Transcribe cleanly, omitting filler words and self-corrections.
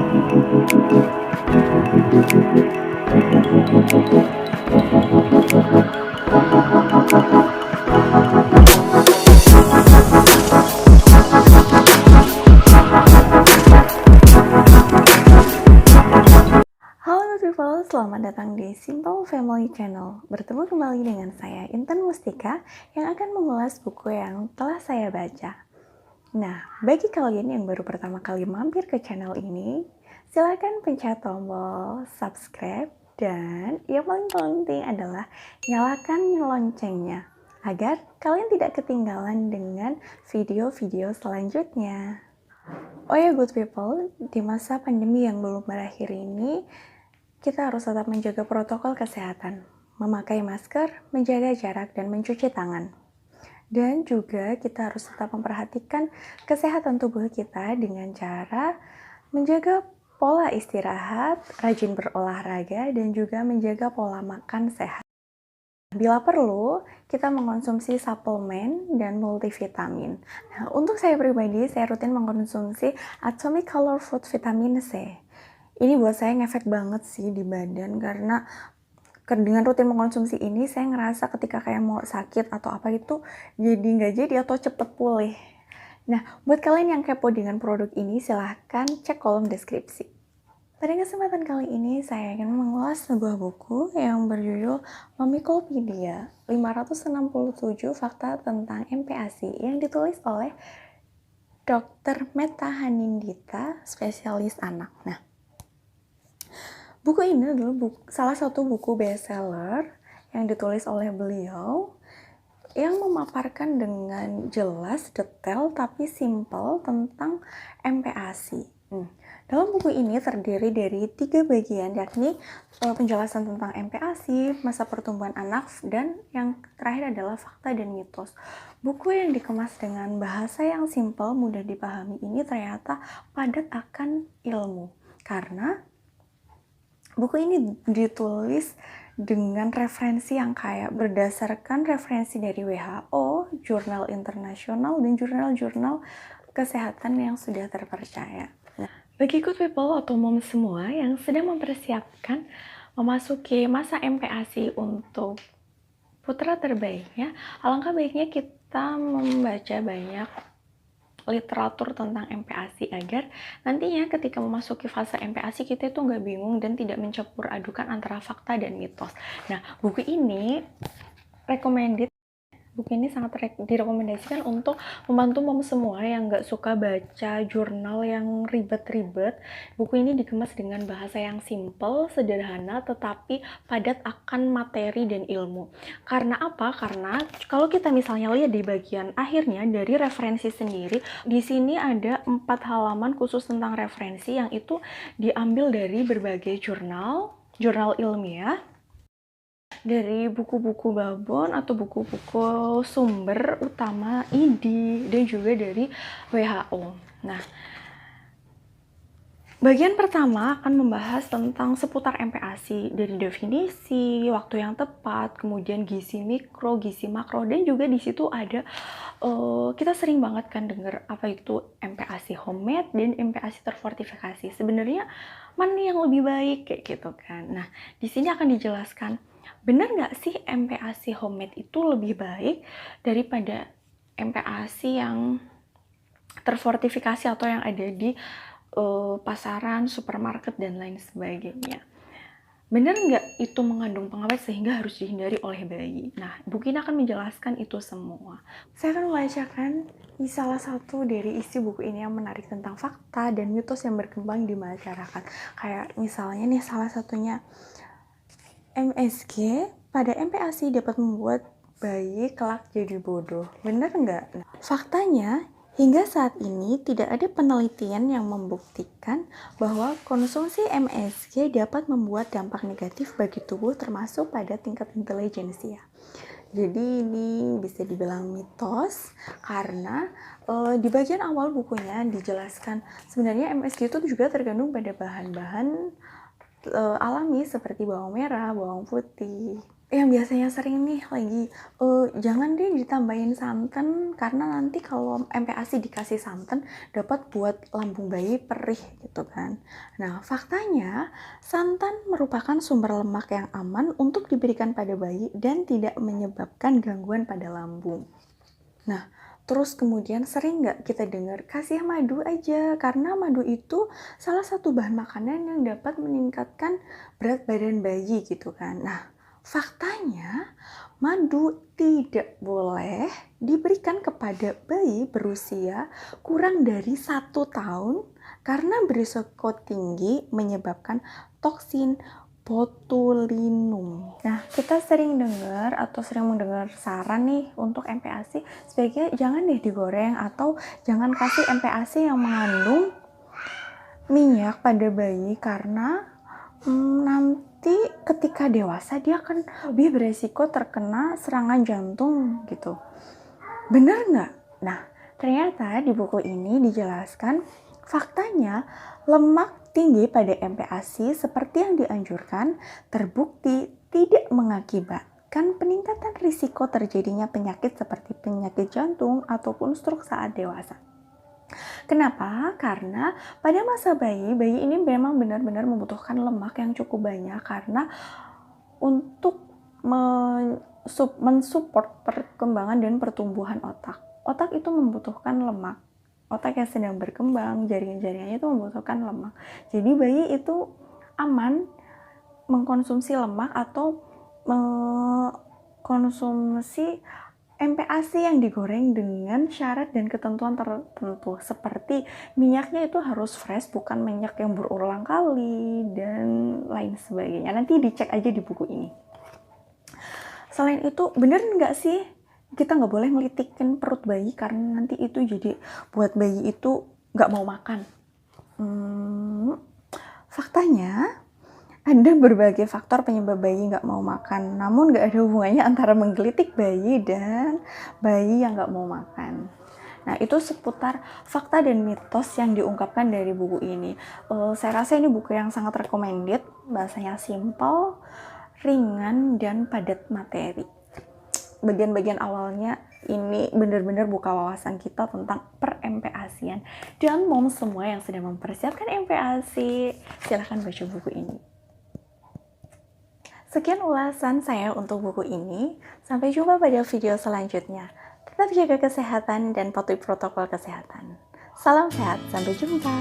Halo people, selamat datang di Simple Family Channel. Bertemu kembali dengan saya Intan Mustika yang akan mengulas buku yang telah saya baca. Nah, bagi kalian yang baru pertama kali mampir ke channel ini, silakan pencet tombol subscribe dan yang paling penting adalah nyalakan loncengnya agar kalian tidak ketinggalan dengan video-video selanjutnya. Oh ya good people, di masa pandemi yang belum berakhir ini, kita harus tetap menjaga protokol kesehatan, memakai masker, menjaga jarak, dan mencuci tangan. Dan juga kita harus tetap memperhatikan kesehatan tubuh kita dengan cara menjaga pola istirahat, rajin berolahraga, dan juga menjaga pola makan sehat. Bila perlu, kita mengkonsumsi suplemen dan multivitamin. Nah, untuk saya pribadi, saya rutin mengkonsumsi Atomic Color Food Vitamin C. Ini buat saya ngefek banget sih di badan karena dengan rutin mengkonsumsi ini saya ngerasa ketika kayak mau sakit atau apa itu jadi nggak jadi atau cepet pulih. Nah, buat kalian yang kepo dengan produk ini silahkan cek kolom deskripsi. Pada kesempatan kali ini saya akan mengulas sebuah buku yang berjudul Mamikopedia 567 Fakta tentang MPASI yang ditulis oleh Dr. Meta Hanindita, spesialis anak. Nah, buku ini adalah salah satu buku bestseller yang ditulis oleh beliau yang memaparkan dengan jelas, detail, tapi simple tentang MPASI. Dalam buku ini terdiri dari 3 bagian, yakni penjelasan tentang MPASI, masa pertumbuhan anak, dan yang terakhir adalah fakta dan mitos. Buku yang dikemas dengan bahasa yang simple, mudah dipahami ini ternyata padat akan ilmu. Karena buku ini ditulis dengan referensi yang kayak berdasarkan referensi dari WHO, jurnal internasional, dan jurnal-jurnal kesehatan yang sudah terpercaya. Nah, bagi good people atau mom semua yang sedang mempersiapkan memasuki masa MPASI untuk putra terbaiknya, alangkah baiknya kita membaca banyak literatur tentang MPASI agar nantinya ketika memasuki fase MPASI kita itu nggak bingung dan tidak mencampur adukan antara fakta dan mitos. Nah, buku ini sangat direkomendasikan untuk membantu mom semua yang nggak suka baca jurnal yang ribet-ribet. Buku ini dikemas dengan bahasa yang simple, sederhana, tetapi padat akan materi dan ilmu. Karena apa? Karena kalau kita misalnya lihat di bagian akhirnya dari referensi sendiri, di sini ada 4 halaman khusus tentang referensi yang itu diambil dari berbagai jurnal ilmiah, dari buku-buku babon atau buku-buku sumber utama ID dan juga dari WHO. Nah, bagian pertama akan membahas tentang seputar MPASI dari definisi, waktu yang tepat, kemudian gizi mikro, gizi makro, dan juga di situ ada kita sering banget kan dengar apa itu MPASI homemade dan MPASI terfortifikasi. Sebenarnya mana yang lebih baik kayak gitu kan. Nah, di sini akan dijelaskan benar nggak sih MPASI homemade itu lebih baik daripada MPASI yang terfortifikasi atau yang ada di pasaran, supermarket, dan lain sebagainya. Benar nggak itu mengandung pengawet sehingga harus dihindari oleh bayi? Nah, buku ini akan menjelaskan itu semua. Saya akan membacakan salah satu dari isi buku ini yang menarik tentang fakta dan mitos yang berkembang di masyarakat. Kayak misalnya nih salah satunya, MSG pada MPASI dapat membuat bayi kelak jadi bodoh. Benar nggak? Nah, faktanya, hingga saat ini tidak ada penelitian yang membuktikan bahwa konsumsi MSG dapat membuat dampak negatif bagi tubuh termasuk pada tingkat intelijensia. Jadi ini bisa dibilang mitos karena di bagian awal bukunya dijelaskan sebenarnya MSG itu juga terkandung pada bahan-bahan alami seperti bawang merah, bawang putih, yang biasanya sering nih lagi, jangan deh ditambahin santan karena nanti kalau MPASI dikasih santan dapat buat lambung bayi perih gitu kan. Nah, faktanya santan merupakan sumber lemak yang aman untuk diberikan pada bayi dan tidak menyebabkan gangguan pada lambung. Nah, terus kemudian sering nggak kita dengar kasih madu aja karena madu itu salah satu bahan makanan yang dapat meningkatkan berat badan bayi gitu kan. Nah, faktanya madu tidak boleh diberikan kepada bayi berusia kurang dari 1 tahun karena berisiko tinggi menyebabkan toksin botulinum. Nah, kita sering dengar atau sering mendengar saran nih untuk MPASI, sebaiknya jangan deh digoreng atau jangan kasih MPASI yang mengandung minyak pada bayi karena nanti ketika dewasa dia akan lebih beresiko terkena serangan jantung gitu. Benar nggak? Nah, ternyata di buku ini dijelaskan faktanya lemak tinggi pada MPASI seperti yang dianjurkan terbukti tidak mengakibatkan peningkatan risiko terjadinya penyakit seperti penyakit jantung ataupun stroke saat dewasa. Kenapa? Karena pada masa bayi ini memang benar-benar membutuhkan lemak yang cukup banyak karena untuk mensupport perkembangan dan pertumbuhan otak. Otak itu membutuhkan lemak. Otak yang sedang berkembang, jaringan-jaringannya itu membutuhkan lemak. Jadi bayi itu aman mengkonsumsi lemak atau mengkonsumsi MPASI yang digoreng dengan syarat dan ketentuan tertentu, seperti minyaknya itu harus fresh, bukan minyak yang berulang kali dan lain sebagainya. Nanti dicek aja di buku ini. Selain itu, bener nggak sih kita nggak boleh melitikin perut bayi karena nanti itu jadi buat bayi itu nggak mau makan? Faktanya ada berbagai faktor penyebab bayi nggak mau makan, namun nggak ada hubungannya antara menggelitik bayi dan bayi yang nggak mau makan. Nah, itu seputar fakta dan mitos yang diungkapkan dari buku ini. Saya rasa ini buku yang sangat recommended, bahasanya simple, ringan, dan padat materi. Bagian-bagian awalnya ini benar-benar buka wawasan kita tentang per-MPASI-an. Dan mom semua yang sedang mempersiapkan MPASI, silahkan baca buku ini. Sekian ulasan saya untuk buku ini. Sampai jumpa pada video selanjutnya. Tetap jaga kesehatan dan patuhi protokol kesehatan. Salam sehat, sampai jumpa.